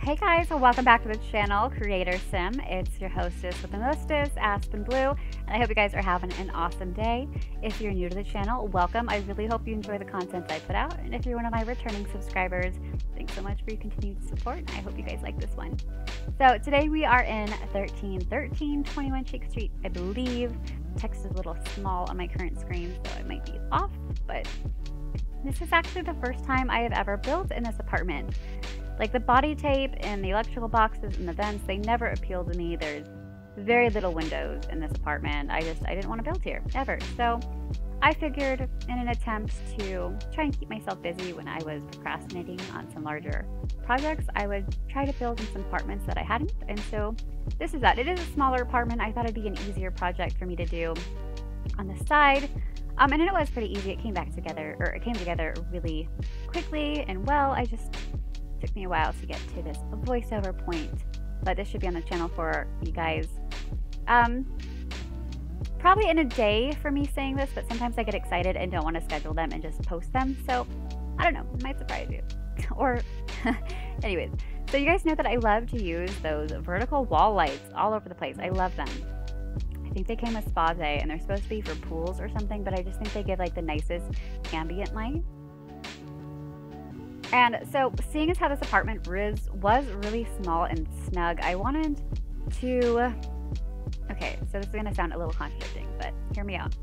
Hey guys, welcome back to the channel, CreatorSim. It's your hostess with the mostest, Aspen Blue, and I hope you guys are having an awesome day. If you're new to the channel, welcome. I really hope you enjoy the content I put out, and if you're one of my returning subscribers, thanks so much for your continued support, and I hope you guys like this one. So today we are in 1321 Chic Street, I believe. Text is a little small on my current screen, so it might be off, but this is actually the first time I have ever built in this apartment. Like the body tape and the electrical boxes and the vents, they never appealed to me. There's very little windows in this apartment. I didn't want to build here, ever. So I figured in an attempt to try and keep myself busy when I was procrastinating on some larger projects, I would try to build in some apartments that I hadn't. And so this is that. It is a smaller apartment. I thought it'd be an easier project for me to do on the side. And it was pretty easy. It came together really quickly and well. Took me a while to get to this voiceover point, but this should be on the channel for you guys. Probably in a day for me saying this, but sometimes I get excited and don't want to schedule them and just post them. So I don't know, it might surprise you. Or anyways, so you guys know that I love to use those vertical wall lights all over the place. I love them. I think they came with Spa Day and they're supposed to be for pools or something, but I just think they give like the nicest ambient light. And so, seeing as how this apartment was really small and snug, I wanted to... Okay, so this is going to sound a little contradicting, but hear me out.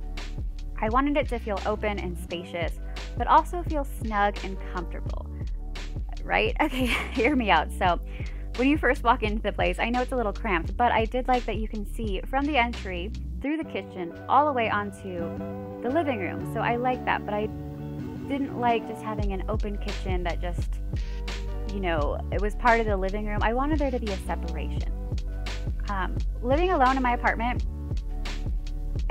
I wanted it to feel open and spacious, but also feel snug and comfortable, right? Okay, hear me out. So, when you first walk into the place, I know it's a little cramped, but I did like that you can see from the entry, through the kitchen, all the way onto the living room. So I like that, but I didn't like just having an open kitchen that just, you know, it was part of the living room. I wanted there to be a separation. Living alone in my apartment,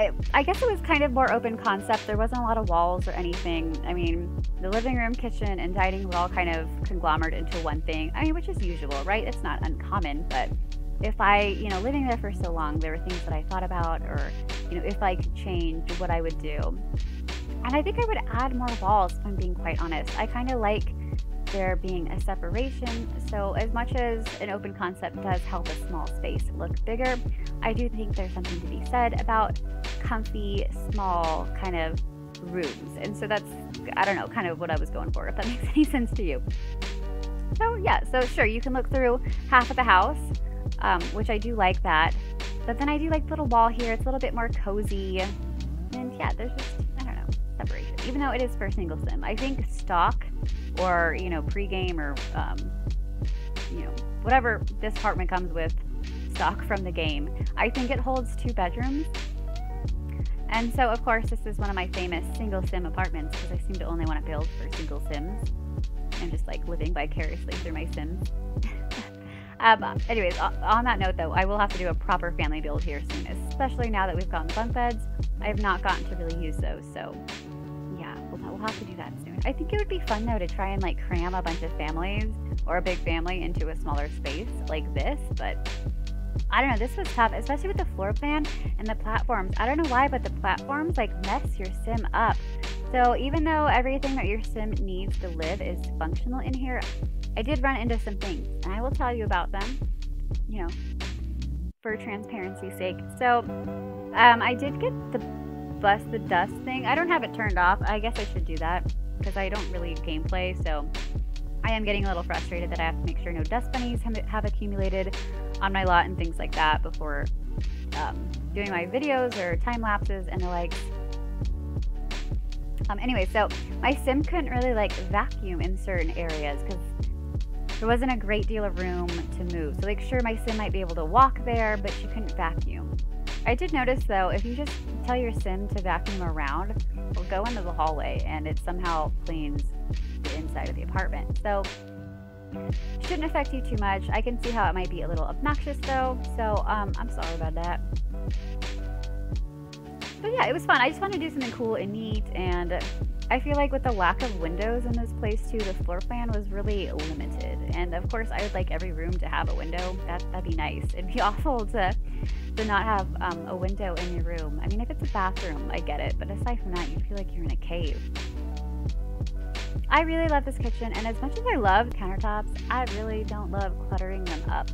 I guess it was kind of more open concept. There wasn't a lot of walls or anything. I mean, the living room, kitchen, and dining were all kind of conglomerated into one thing. I mean, which is usual, right? It's not uncommon, but if living there for so long, there were things that I thought about, or, if I could change, what I would do. And I think I would add more walls, if I'm being quite honest. I kind of like there being a separation. So as much as an open concept does help a small space look bigger, I do think there's something to be said about comfy, small kind of rooms. And so that's, I don't know, kind of what I was going for, if that makes any sense to you. So yeah, so sure, you can look through half of the house, which I do like that. But then I do like the little wall here. It's a little bit more cozy. And yeah, there's just, I don't know, separation, even though it is for single sim. I think stock or pre-game or whatever this apartment comes with, stock from the game, I think it holds 2 bedrooms. And so of course this is one of my famous single sim apartments, because I seem to only want to build for single sims. I'm just like living vicariously through my sims. Anyways, on that note though, I will have to do a proper family build here soon, especially now that we've gotten the bunk beds. I have not gotten to really use those, so yeah, we'll have to do that soon. I think it would be fun though to try and like cram a bunch of families or a big family into a smaller space like this, but I don't know, this was tough, especially with the floor plan and the platforms. I don't know why, but the platforms like mess your sim up. So even though everything that your sim needs to live is functional in here, I did run into some things, and I will tell you about them, for transparency's sake. So I did get the bust the dust thing. I don't have it turned off. I guess I should do that, because I don't really gameplay, so I am getting a little frustrated that I have to make sure no dust bunnies have accumulated on my lot and things like that before doing my videos or time lapses and the likes. Anyway, so my sim couldn't really like vacuum in certain areas because there wasn't a great deal of room to move. So like, sure, my sim might be able to walk there, but she couldn't vacuum. I did notice though, if you just tell your sim to vacuum around, it'll go into the hallway and it somehow cleans the inside of the apartment. So it shouldn't affect you too much. I can see how it might be a little obnoxious though, so I'm sorry about that. But yeah, it was fun. I just wanted to do something cool and neat, and I feel like with the lack of windows in this place too, the floor plan was really limited. And of course, I would like every room to have a window. That'd be nice. It'd be awful to not have a window in your room. I mean, if it's a bathroom, I get it, but aside from that, you'd feel like you're in a cave. I really love this kitchen, and as much as I love countertops, I really don't love cluttering them up.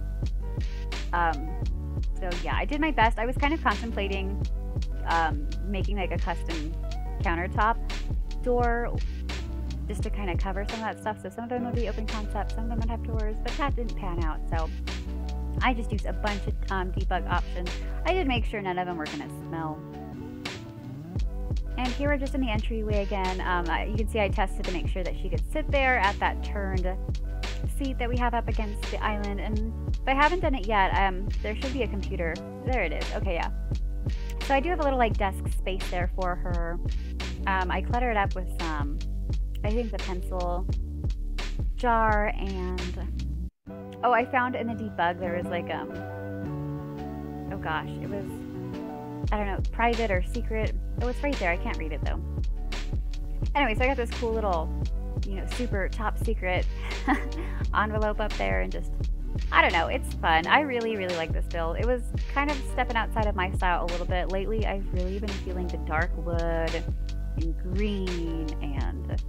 So yeah, I did my best. I was kind of contemplating making like a custom countertop door just to kind of cover some of that stuff. So some of them would be open concept, some of them would have doors, but that didn't pan out. So I just used a bunch of debug options. I did make sure none of them were going to smell. And here we're just in the entryway again. You can see I tested to make sure that she could sit there at that turned seat that we have up against the island. And if I haven't done it yet, there should be a computer. There it is. Okay, yeah. So I do have a little like desk space there for her. I clutter it up with some, I think the pencil jar, and oh, I found in the debug there was like oh gosh, it was, I don't know, private or secret. Oh, it's right there. I can't read it though. Anyway, so I got this cool little, you know, super top secret envelope up there, and just, I don't know, it's fun. I really, really like this build. It was kind of stepping outside of my style a little bit. Lately, I've really been feeling the dark wood and green and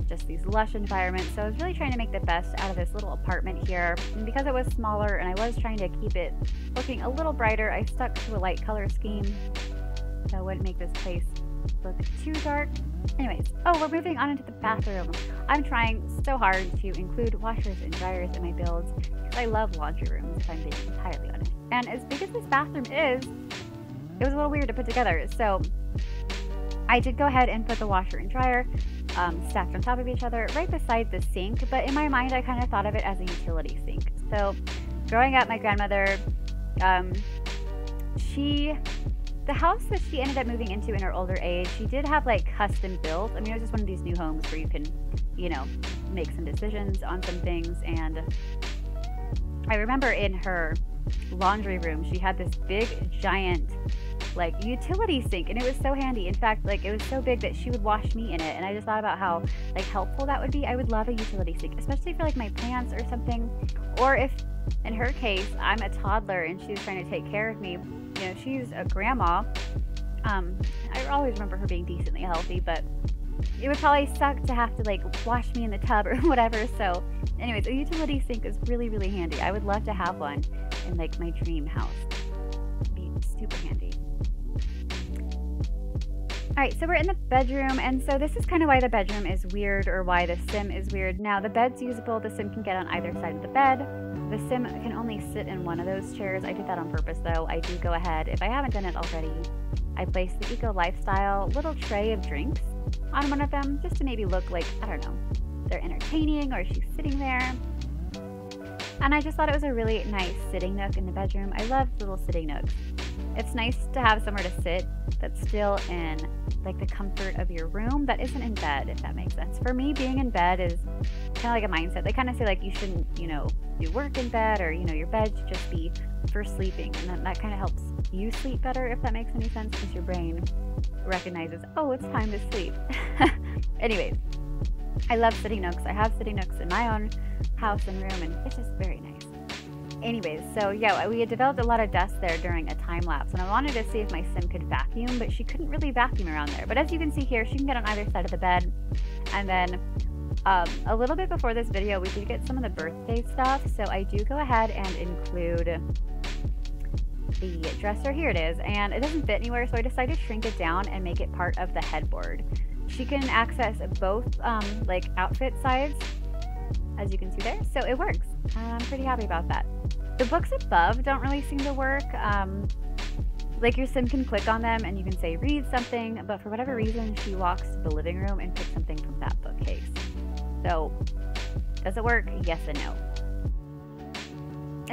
just these lush environments. So I was really trying to make the best out of this little apartment here. And because it was smaller and I was trying to keep it looking a little brighter, I stuck to a light color scheme so it wouldn't make this place look too dark. Anyways, oh, we're moving on into the bathroom. I'm trying so hard to include washers and dryers in my builds because I love laundry rooms, if I'm being entirely honest. And as big as this bathroom is, it was a little weird to put together. So I did go ahead and put the washer and dryer stacked on top of each other right beside the sink, but in my mind I kind of thought of it as a utility sink. So growing up, my grandmother, the house that she ended up moving into in her older age, she did have like custom built. I mean, it was just one of these new homes where you can, you know, make some decisions on some things. And I remember in her laundry room, she had this big, giant, like utility sink, and it was so handy. In fact, like it was so big that she would wash me in it, and I just thought about how like helpful that would be. I would love a utility sink, especially for like my plants or something, or if in her case I'm a toddler and she was trying to take care of me. You know, she's a grandma. I always remember her being decently healthy, but it would probably suck to have to like wash me in the tub or whatever. So anyways, a utility sink is really, really handy. I would love to have one in like my dream house. It'd be super handy. Alright, so we're in the bedroom, and so this is kind of why the bedroom is weird, or why the sim is weird. Now, the bed's usable. The sim can get on either side of the bed. The sim can only sit in one of those chairs. I did that on purpose, though. I do go ahead, if I haven't done it already, I place the Eco Lifestyle little tray of drinks on one of them, just to maybe look like, I don't know, they're entertaining, or she's sitting there. And I just thought it was a really nice sitting nook in the bedroom. I love little sitting nooks. It's nice to have somewhere to sit that's still in like the comfort of your room that isn't in bed, if that makes sense. For me, being in bed is kind of like a mindset. They kind of say like you shouldn't, you know, do work in bed, or, you know, your bed should just be for sleeping. And then that kind of helps you sleep better, if that makes any sense, because your brain recognizes, oh, it's time to sleep. Anyways, I love sitting nooks. I have sitting nooks in my own house and room, and it's just very nice. Anyways, so yeah, we had developed a lot of dust there during a time lapse, and I wanted to see if my sim could vacuum, but she couldn't really vacuum around there. But as you can see here, she can get on either side of the bed. And then a little bit before this video, we did get some of the birthday stuff, so I do go ahead and include the dresser. Here it is, and it doesn't fit anywhere, so I decided to shrink it down and make it part of the headboard. She can access both like outfit sides, as you can see there, so it works. I'm pretty happy about that. The books above don't really seem to work. Like your sim can click on them and you can say read something, but for whatever reason she walks to the living room and picks something from that bookcase. So does it work? Yes and no.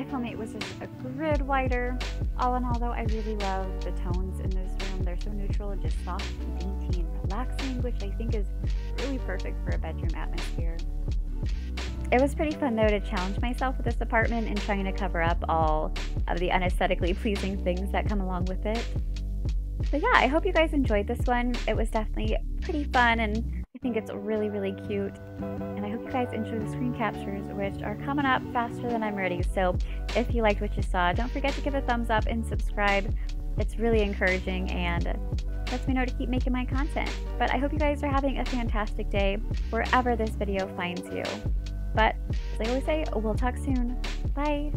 If only it was just a grid wider. All in all though, I really love the tones in this room. They're so neutral and just soft and dainty and relaxing, which I think is really perfect for a bedroom atmosphere. It was pretty fun though to challenge myself with this apartment and trying to cover up all of the unaesthetically pleasing things that come along with it. But yeah, I hope you guys enjoyed this one. It was definitely pretty fun, and I think it's really, really cute. And I hope you guys enjoy the screen captures, which are coming up faster than I'm ready. So if you liked what you saw, don't forget to give a thumbs up and subscribe. It's really encouraging, and lets me know to keep making my content. But I hope you guys are having a fantastic day wherever this video finds you. But as I always say, we'll talk soon. Bye!